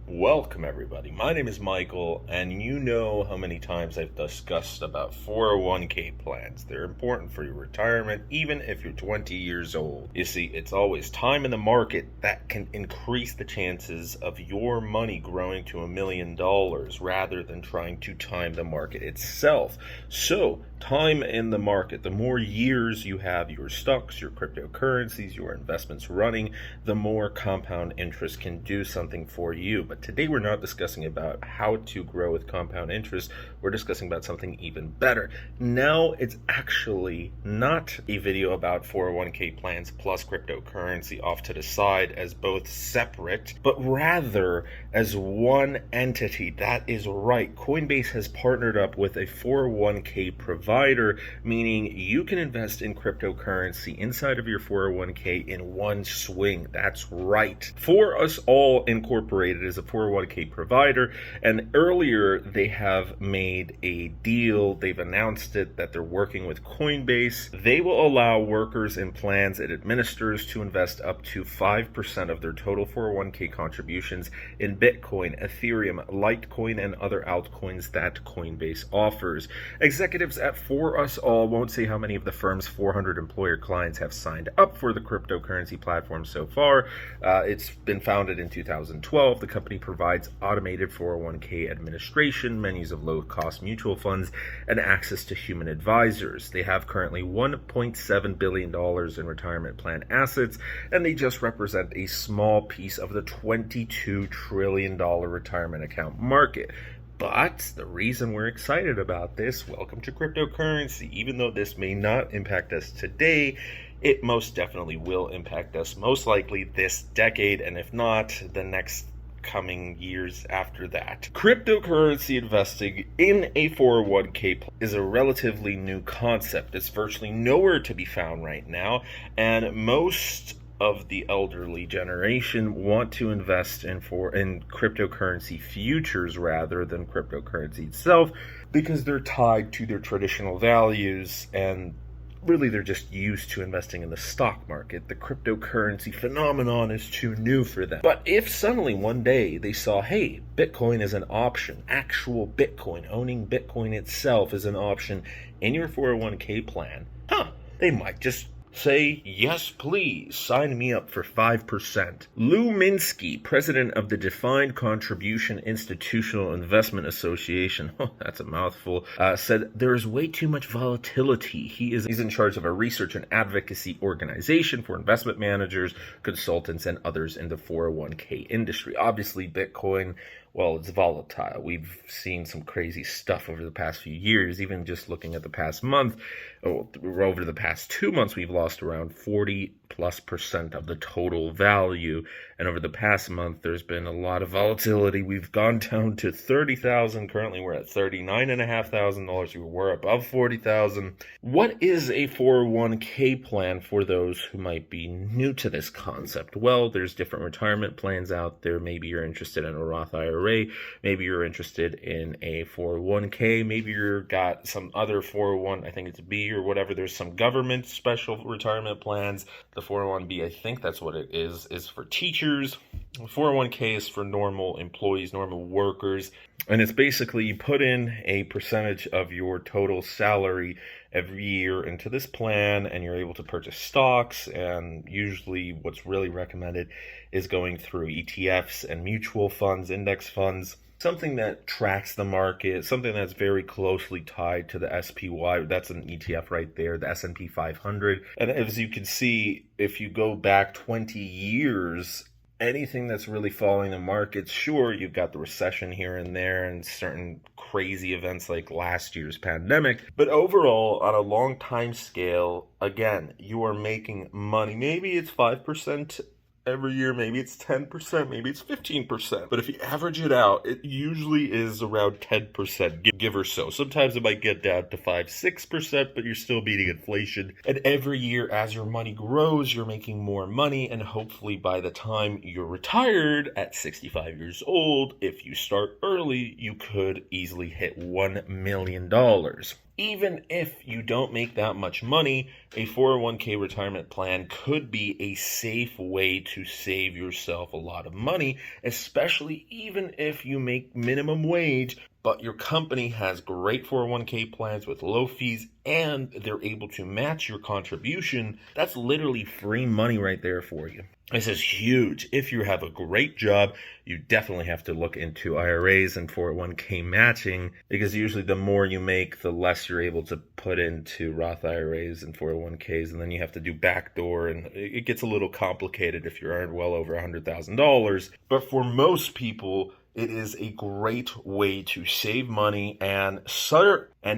Welcome, everybody. My name is Michael, and you know how many times I've discussed about 401k plans. They're important for your retirement, even if you're 20 years old. You see, it's always time in the market that can increase the chances of your money growing to $1 million rather than trying to time the market itself. So, time in the market, the more years you have your stocks, your cryptocurrencies, your investments running, the more compound interest can do something for you. But today we're not discussing about how to grow with compound interest. We're discussing about something even better. Now it's actually not a video about 401k plans plus cryptocurrency off to the side as both separate, but rather as one entity. That is right. Coinbase has partnered up with a 401k provider, meaning you can invest in cryptocurrency inside of your 401k in one swing. That's right. For Us All Incorporated is a 401k provider, and earlier they have made a deal. They've announced it that they're working with Coinbase. They will allow workers in plans it administers to invest up to 5% of their total 401k contributions in Bitcoin, Ethereum, Litecoin, and other altcoins that Coinbase offers. Executives at For Us All won't say how many of the firm's 400 employer clients have signed up for the cryptocurrency platform so far. It's been founded in 2012. The company provides automated 401k administration, menus of low-cost mutual funds, and access to human advisors. They have currently $1.7 billion in retirement plan assets, and they just represent a small piece of the $22 trillion retirement account market. But the reason we're excited about this, welcome to cryptocurrency. Even though this may not impact us today, it most definitely will impact us most likely this decade, and if not, the next coming years after that. Cryptocurrency investing in a 401k is a relatively new concept. It's virtually nowhere to be found right now, and most of the elderly generation want to invest in cryptocurrency futures rather than cryptocurrency itself because they're tied to their traditional values, and really they're just used to investing in the stock market. The cryptocurrency phenomenon is too new for them. But if suddenly one day they saw, hey, Bitcoin is an option, actual Bitcoin, owning Bitcoin itself is an option in your 401k plan, they might just say, yes, please, sign me up for 5%. Lou Minsky, president of the Defined Contribution Institutional Investment Association, that's a mouthful, said there is way too much volatility. He's in charge of a research and advocacy organization for investment managers, consultants, and others in the 401k industry. Obviously, Bitcoin, well, it's volatile. We've seen some crazy stuff over the past few years. Even just looking at the past month, over the past 2 months, we've lost around 40+% of the total value. And over the past month, there's been a lot of volatility. We've gone down to $30,000. Currently, we're at $39,500. We were above $40,000. What is a 401k plan for those who might be new to this concept? Well, there's different retirement plans out there. Maybe you're interested in a Roth IRA. Maybe you're interested in a 401k. Maybe you've got some other 401, I think it's B or whatever. There's some government special retirement plans. The 401b, I think that's what it is for teachers. 401k is for normal employees, normal workers. And it's basically you put in a percentage of your total salary every year into this plan, and you're able to purchase stocks. And usually what's really recommended is going through ETFs and mutual funds, index funds, something that tracks the market, something that's very closely tied to the SPY. That's an ETF right there, the S&P 500. And as you can see, if you go back 20 years, anything that's really following the markets, sure, you've got the recession here and there and certain crazy events like last year's pandemic. But overall, on a long time scale, again, you are making money. Maybe it's 5% every year, maybe it's 10%, maybe it's 15%. But if you average it out, it usually is around 10%, give or so. Sometimes it might get down to 5-6%, but you're still beating inflation. And every year, as your money grows, you're making more money. And hopefully by the time you're retired at 65 years old, if you start early, you could easily hit $1 million. Even if you don't make that much money, a 401k retirement plan could be a safe way to save yourself a lot of money, especially even if you make minimum wage, but your company has great 401k plans with low fees and they're able to match your contribution. That's literally free money right there for you. This is huge. If you have a great job, you definitely have to look into IRAs and 401k matching, because usually the more you make, the less you're able to put into Roth IRAs and 401ks, and then you have to do backdoor, and it gets a little complicated if you earn well over $100,000. But for most people, it is a great way to save money and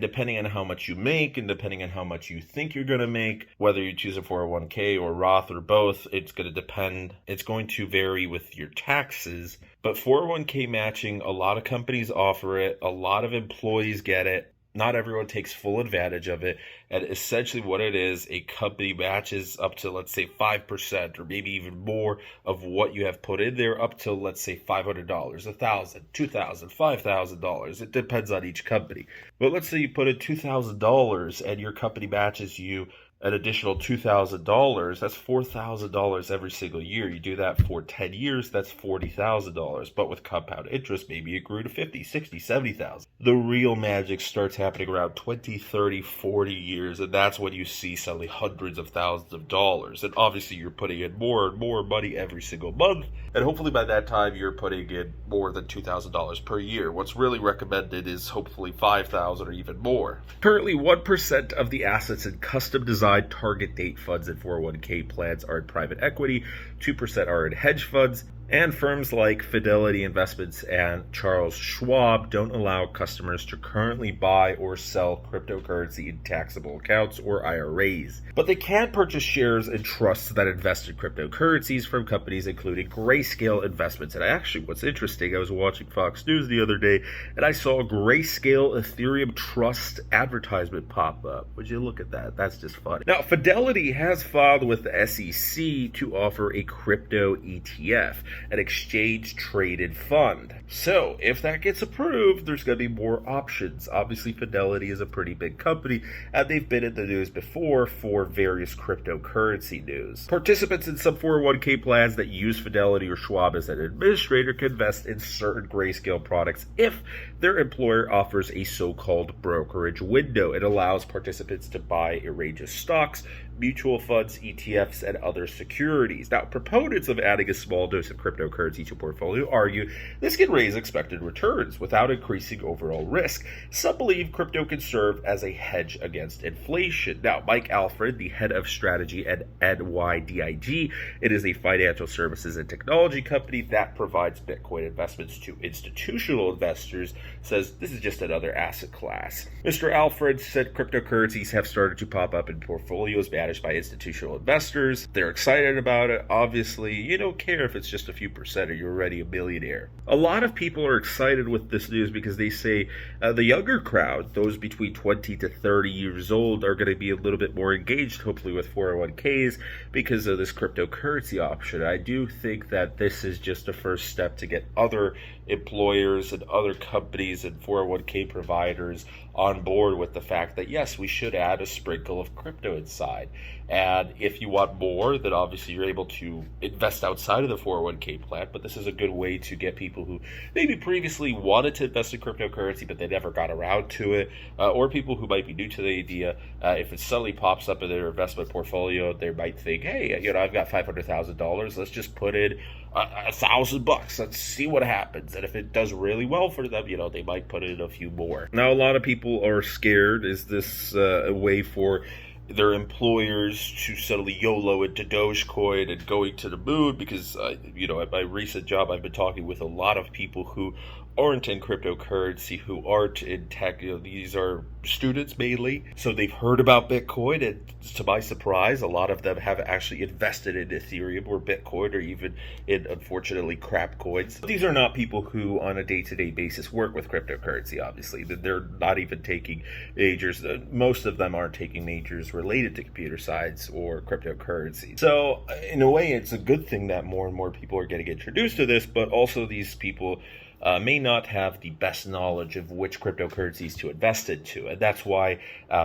depending on how much you make and depending on how much you think you're going to make, whether you choose a 401k or Roth or both, it's going to depend. It's going to vary with your taxes. But 401k matching, a lot of companies offer it. A lot of employees get it. Not everyone takes full advantage of it. And essentially what it is, a company matches up to, let's say, 5% or maybe even more of what you have put in there, up to, let's say, $500, $1,000, $2,000, $5,000. It depends on each company. But let's say you put in $2,000 and your company matches you an additional $2,000, that's $4,000 every single year. You do that for 10 years, that's $40,000. But with compound interest, maybe it grew to 50, 60, 70,000. The real magic starts happening around 20, 30, 40 years, and that's when you see suddenly hundreds of thousands of dollars. And obviously you're putting in more and more money every single month, and hopefully by that time you're putting in more than $2,000 per year. What's really recommended is hopefully $5,000 or even more. Currently, 1% of the assets in custom design target date funds and 401k plans are in private equity, 2% are in hedge funds, and firms like Fidelity Investments and Charles Schwab don't allow customers to currently buy or sell cryptocurrency in taxable accounts or IRAs. But they can purchase shares and trusts that invest in cryptocurrencies from companies including Grayscale Investments. And what's interesting, I was watching Fox News the other day and I saw a Grayscale Ethereum Trust advertisement pop up. Would you look at that? That's just funny. Now, Fidelity has filed with the SEC to offer a crypto ETF, an exchange-traded fund. So, if that gets approved, there's going to be more options. Obviously, Fidelity is a pretty big company, and they've been in the news before for various cryptocurrency news. Participants in some 401k plans that use Fidelity or Schwab as an administrator can invest in certain Grayscale products if their employer offers a so-called brokerage window. It allows participants to buy a range of stocks, mutual funds, ETFs, and other securities. Now, proponents of adding a small dose of cryptocurrency to a portfolio argue this can raise expected returns without increasing overall risk. Some believe crypto can serve as a hedge against inflation. Now, Mike Alfred, the head of strategy at NYDIG, it is a financial services and technology company that provides Bitcoin investments to institutional investors, says this is just another asset class. Mr. Alfred said cryptocurrencies have started to pop up in portfolios managed by institutional investors. They're excited about it. Obviously, you don't care if it's just a few percent or you're already a millionaire. A lot of people are excited with this news because they say the younger crowd, those between 20 to 30 years old, are going to be a little bit more engaged, hopefully with 401ks, because of this cryptocurrency option. I do think that this is just a first step to get other employers and other companies and 401k providers on board with the fact that, yes, we should add a sprinkle of crypto inside. And if you want more, then obviously you're able to invest outside of the 401k plan. But this is a good way to get people who maybe previously wanted to invest in cryptocurrency, but they never got around to it, or people who might be new to the idea. If it suddenly pops up in their investment portfolio, they might think, hey, I've got $500,000. Let's just put in $1,000. Let's see what happens. And if it does really well for them, they might put in a few more. Now, a lot of people are scared. Is this a way for their employers to suddenly YOLO into Dogecoin and going to the moon? Because, at my recent job, I've been talking with a lot of people who aren't in cryptocurrency, who aren't in tech. These are students mainly, so they've heard about Bitcoin, and to my surprise, a lot of them have actually invested in Ethereum or Bitcoin or even in, unfortunately, crap coins. These are not people who on a day-to-day basis work with cryptocurrency, obviously. They're not even taking majors. Most of them aren't taking majors related to computer science or cryptocurrency. So in a way, it's a good thing that more and more people are getting introduced to this, but also these people may not have the best knowledge of which cryptocurrencies to invest into. And that's why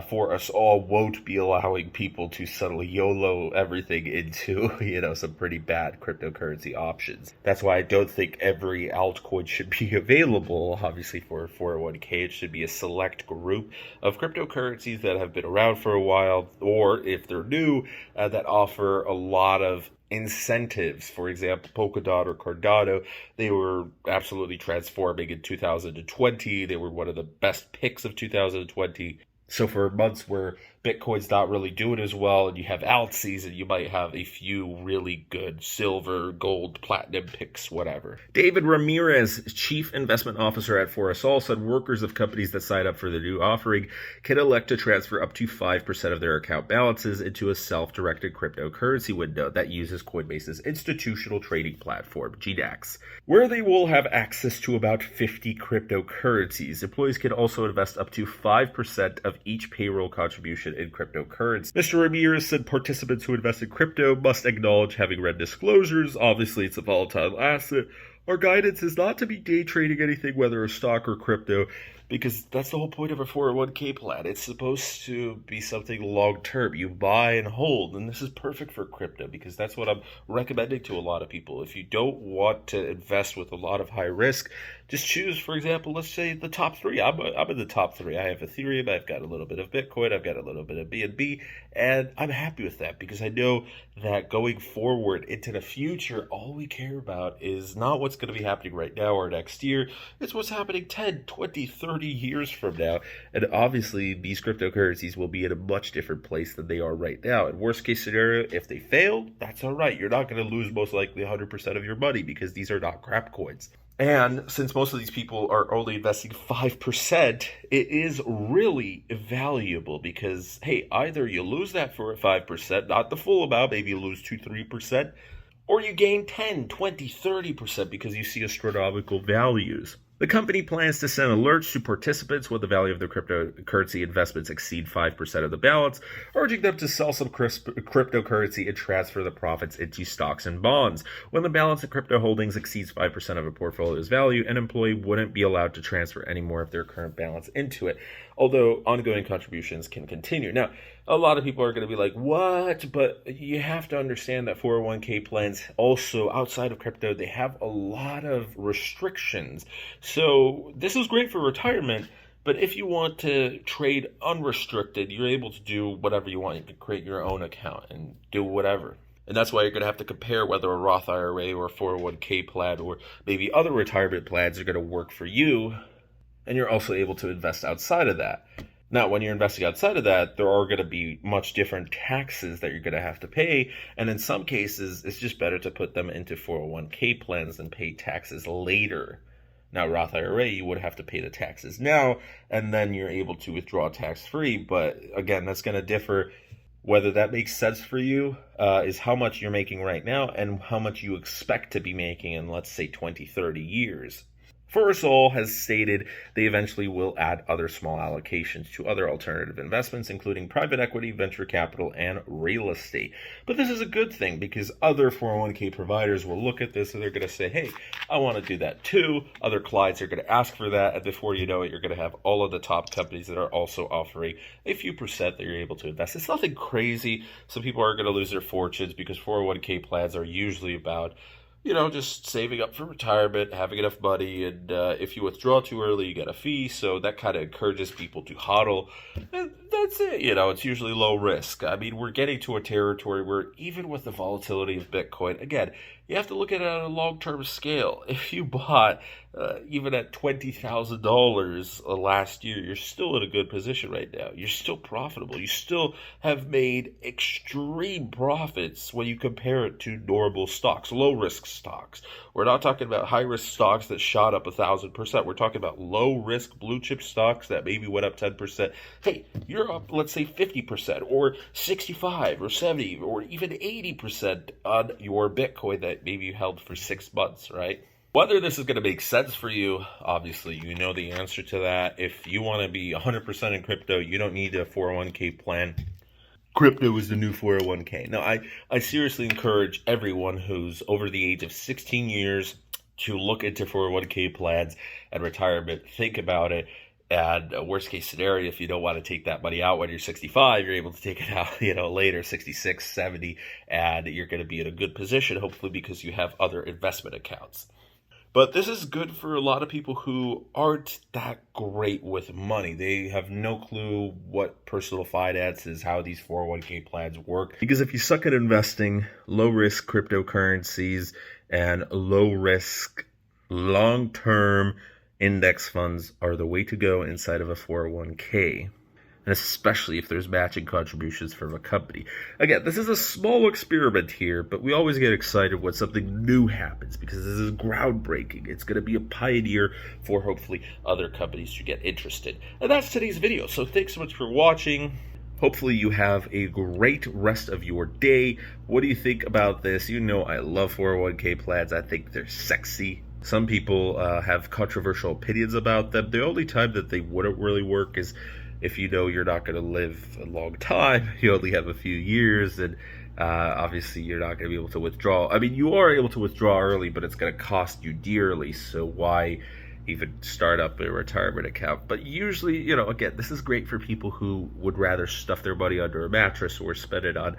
For Us All won't be allowing people to suddenly YOLO everything into, some pretty bad cryptocurrency options. That's why I don't think every altcoin should be available, obviously, for a 401k. It should be a select group of cryptocurrencies that have been around for a while, or if they're new, that offer a lot of incentives. For example, Polkadot or Cardano, they were absolutely transforming in 2020. They were one of the best picks of 2020. So for months where Bitcoin's not really doing as well and you have alt season, you might have a few really good silver, gold, platinum picks, whatever. David Ramirez, Chief Investment Officer at For Us All, said workers of companies that sign up for the new offering can elect to transfer up to 5% of their account balances into a self-directed cryptocurrency window that uses Coinbase's institutional trading platform, GDAX, where they will have access to about 50 cryptocurrencies. Employees can also invest up to 5% of each payroll contribution in cryptocurrency. Mr. Ramirez said participants who invest in crypto must acknowledge having read disclosures. Obviously, it's a volatile asset. Our guidance is not to be day trading anything, whether a stock or crypto, because that's the whole point of a 401k plan. It's supposed to be something long-term. You buy and hold, and this is perfect for crypto because that's what I'm recommending to a lot of people. If you don't want to invest with a lot of high risk, just choose, for example, let's say the top three. I'm in the top three. I have Ethereum, I've got a little bit of Bitcoin, I've got a little bit of BNB, and I'm happy with that because I know that going forward into the future, all we care about is not what's going to be happening right now or next year. It's what's happening 10, 20, 30 years from now. And obviously, these cryptocurrencies will be in a much different place than they are right now. In worst case scenario, if they fail, that's all right. You're not going to lose most likely 100% of your money because these are not crap coins. And since most of these people are only investing 5%, it is really valuable because, hey, either you lose that for 5%, not the full amount, maybe you lose 2-3%, or you gain 10, 20, 30% because you see astronomical values. The company plans to send alerts to participants when the value of their cryptocurrency investments exceed 5% of the balance, urging them to sell some cryptocurrency and transfer the profits into stocks and bonds. When the balance of crypto holdings exceeds 5% of a portfolio's value, an employee wouldn't be allowed to transfer any more of their current balance into it, although ongoing contributions can continue. Now, a lot of people are going to be like, what? But you have to understand that 401k plans also, outside of crypto, they have a lot of restrictions. So this is great for retirement, but if you want to trade unrestricted, you're able to do whatever you want. You can create your own account and do whatever. And that's why you're going to have to compare whether a Roth IRA or a 401k plan or maybe other retirement plans are going to work for you. And you're also able to invest outside of that. Now, when you're investing outside of that, there are going to be much different taxes that you're going to have to pay. And in some cases, it's just better to put them into 401k plans and pay taxes later. Now, Roth IRA, you would have to pay the taxes now, and then you're able to withdraw tax-free. But again, that's going to differ. Whether that makes sense for you is how much you're making right now and how much you expect to be making in, let's say, 20, 30 years. For Us All has stated they eventually will add other small allocations to other alternative investments, including private equity, venture capital, and real estate. But this is a good thing because other 401k providers will look at this and they're going to say, hey, I want to do that too. Other clients are going to ask for that. And before you know it, you're going to have all of the top companies that are also offering a few percent that you're able to invest. It's nothing crazy. Some people are going to lose their fortunes because 401k plans are usually about just saving up for retirement, having enough money, and if you withdraw too early, you get a fee, so that kind of encourages people to hodl, and that's it, it's usually low risk. I mean, we're getting to a territory where even with the volatility of Bitcoin, again, you have to look at it on a long-term scale. If you bought even at $20,000 last year, you're still in a good position right now. You're still profitable. You still have made extreme profits when you compare it to normal stocks, low-risk stocks. We're not talking about high-risk stocks that shot up 1,000%. We're talking about low-risk blue-chip stocks that maybe went up 10%. Hey, you're up, let's say, 50% or 65 or 70 or even 80% on your Bitcoin that maybe you held for 6 months, right? Whether this is going to make sense for you, obviously, you know the answer to that. If you want to be 100% in crypto, you don't need a 401k plan. Crypto is the new 401k. Now, I seriously encourage everyone who's over the age of 16 years to look into 401k plans and retirement. Think about it. And worst case scenario, if you don't want to take that money out when you're 65, you're able to take it out, later, 66, 70, and you're going to be in a good position, hopefully, because you have other investment accounts. But this is good for a lot of people who aren't that great with money. They have no clue what personal finance is, how these 401k plans work. Because if you suck at investing, low-risk cryptocurrencies and low-risk, long-term index funds are the way to go inside of a 401k. And especially if there's matching contributions from a company. Again, this is a small experiment here, but we always get excited when something new happens because this is groundbreaking. It's going to be a pioneer for hopefully other companies to get interested. And that's today's video. So thanks so much for watching. Hopefully you have a great rest of your day. What do you think about this? You know I love 401k plans. I think they're sexy. Some people have controversial opinions about them. The only time that they wouldn't really work is if you know you're not going to live a long time, you only have a few years, and obviously you're not going to be able to withdraw. I mean, you are able to withdraw early, but it's going to cost you dearly, so why even start up a retirement account? But usually, again, this is great for people who would rather stuff their money under a mattress or spend it on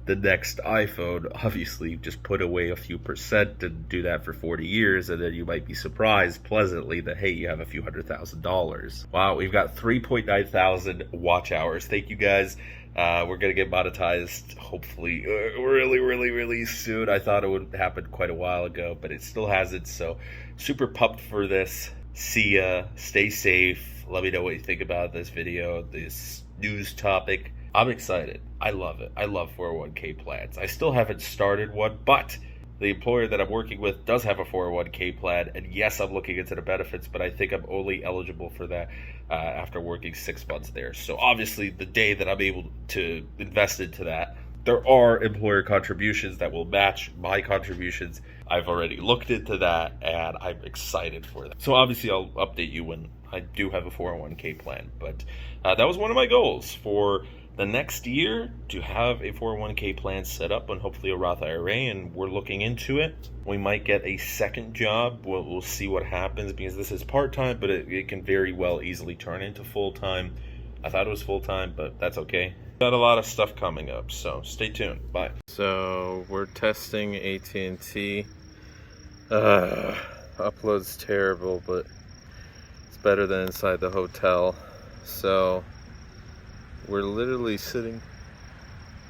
the next iPhone. Obviously, just put away a few percent and do that for 40 years, and then you might be surprised pleasantly that, hey, you have a few $100,000. Wow, we've got 3.9 thousand watch hours. Thank you, guys. We're going to get monetized, hopefully, really soon. I thought it would happen quite a while ago, but it still hasn't, so super pumped for this. See ya. Stay safe. Let me know what you think about this video, this news topic. I'm excited. I love it. I love 401k plans. I still haven't started one, but the employer that I'm working with does have a 401k plan, and yes, I'm looking into the benefits, but I think I'm only eligible for that after working 6 months there. So obviously, the day that I'm able to invest into that, there are employer contributions that will match my contributions. I've already looked into that, and I'm excited for that. So obviously, I'll update you when I do have a 401k plan, but that was one of my goals for the next year, to have a 401k plan set up and hopefully a Roth IRA, and we're looking into it. We might get a second job. We'll see what happens, because this is part-time, but it can very well easily turn into full-time. I thought it was full-time, but that's okay. Got a lot of stuff coming up, so stay tuned. Bye. So we're testing AT&T. Upload's terrible, but it's better than inside the hotel. So we're literally sitting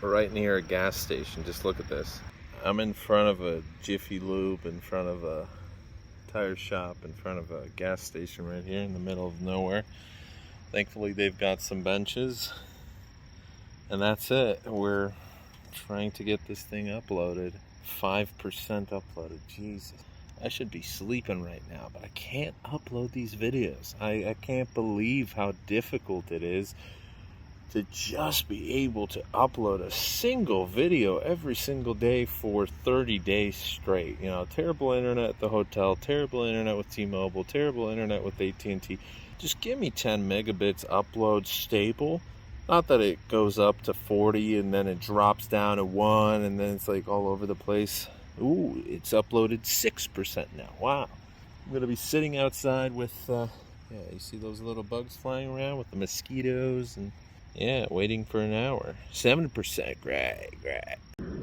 right near a gas station. Just look at this. I'm in front of a Jiffy Lube, in front of a tire shop, in front of a gas station right here in the middle of nowhere. Thankfully, they've got some benches. And that's it. We're trying to get this thing uploaded. 5% uploaded. Jesus. I should be sleeping right now, but I can't upload these videos. I can't believe how difficult it is to just be able to upload a single video every single day for 30 days straight. Terrible internet at the hotel, terrible internet with T-Mobile, terrible internet with AT&T. Just give me 10 megabits upload stable. Not that it goes up to 40 and then it drops down to 1 and then it's like all over the place. Ooh, it's uploaded 6% now. Wow. I'm going to be sitting outside with, you see those little bugs flying around with the mosquitoes and waiting for an hour. 7%, great.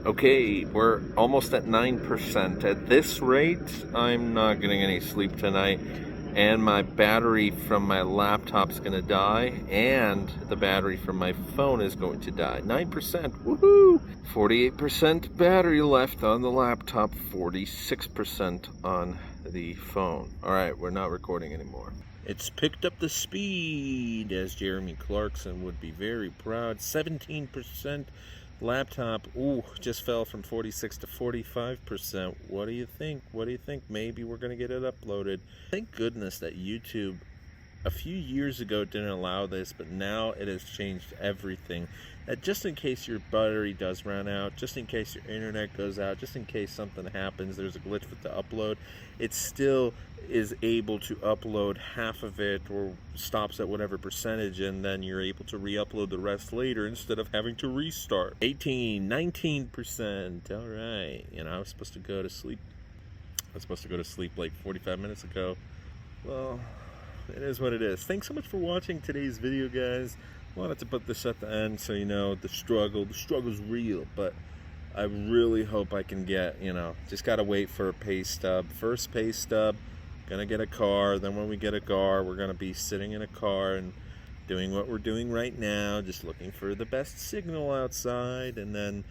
Okay, we're almost at 9%. At this rate, I'm not getting any sleep tonight, and my battery from my laptop's gonna die, and the battery from my phone is going to die. 9%, woohoo! 48% battery left on the laptop, 46% on the phone. All right, we're not recording anymore. It's picked up the speed, as Jeremy Clarkson would be very proud. 17% laptop. Ooh, just fell from 46 to 45%. What do you think? Maybe we're going to get it uploaded. Thank goodness that YouTube a few years ago didn't allow this, but now it has changed everything. That just in case your battery does run out, just in case your internet goes out, just in case something happens, there's a glitch with the upload, it still is able to upload half of it or stops at whatever percentage, and then you're able to re-upload the rest later instead of having to restart. 19%. All right. I was supposed to go to sleep was supposed to go to sleep like 45 minutes ago. Well, it is what it is. Thanks so much for watching today's video, guys. Wanted to put this at the end so you know the struggle's real, but I really hope I can get, just gotta wait for a pay stub. First pay stub, gonna get a car. Then when we get a car, we're gonna be sitting in a car and doing what we're doing right now, just looking for the best signal outside, and then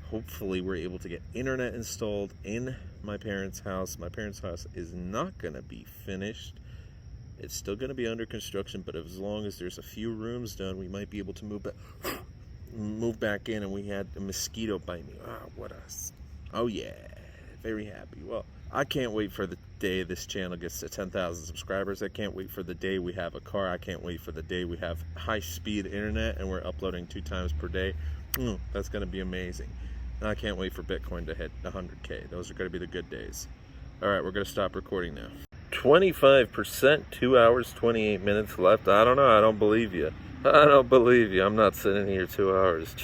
hopefully we're able to get internet installed in my parents' house. My parents' house is not gonna be finished. It's still going to be under construction, but as long as there's a few rooms done, we might be able to move back in. And we had a mosquito bite me. Oh yeah, very happy. Well, I can't wait for the day this channel gets to 10,000 subscribers. I can't wait for the day we have a car. I can't wait for the day we have high-speed internet and we're uploading 2 times per day. That's going to be amazing. And I can't wait for Bitcoin to hit 100K. Those are going to be the good days. All right, we're going to stop recording now. 25%, 2 hours, 28 minutes left. I don't know. I don't believe you. I'm not sitting here 2 hours.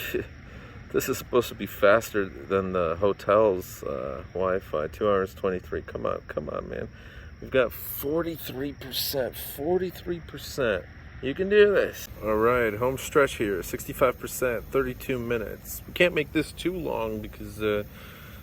This is supposed to be faster than the hotel's Wi-Fi. 2 hours, 23. Come on, man. We've got 43%. 43%. You can do this. All right, home stretch here. 65%, 32 minutes. We can't make this too long because then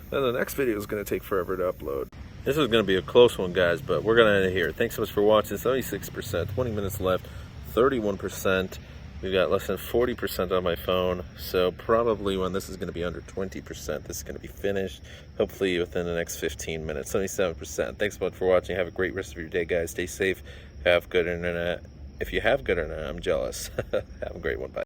the next video is going to take forever to upload. This is going to be a close one, guys, but we're going to end it here. Thanks so much for watching. 76%, 20 minutes left, 31%. We've got less than 40% on my phone, so probably when this is going to be under 20%, this is going to be finished, hopefully within the next 15 minutes. 77%. Thanks so much for watching. Have a great rest of your day, guys. Stay safe. Have good internet. If you have good internet, I'm jealous. Have a great one. Bye.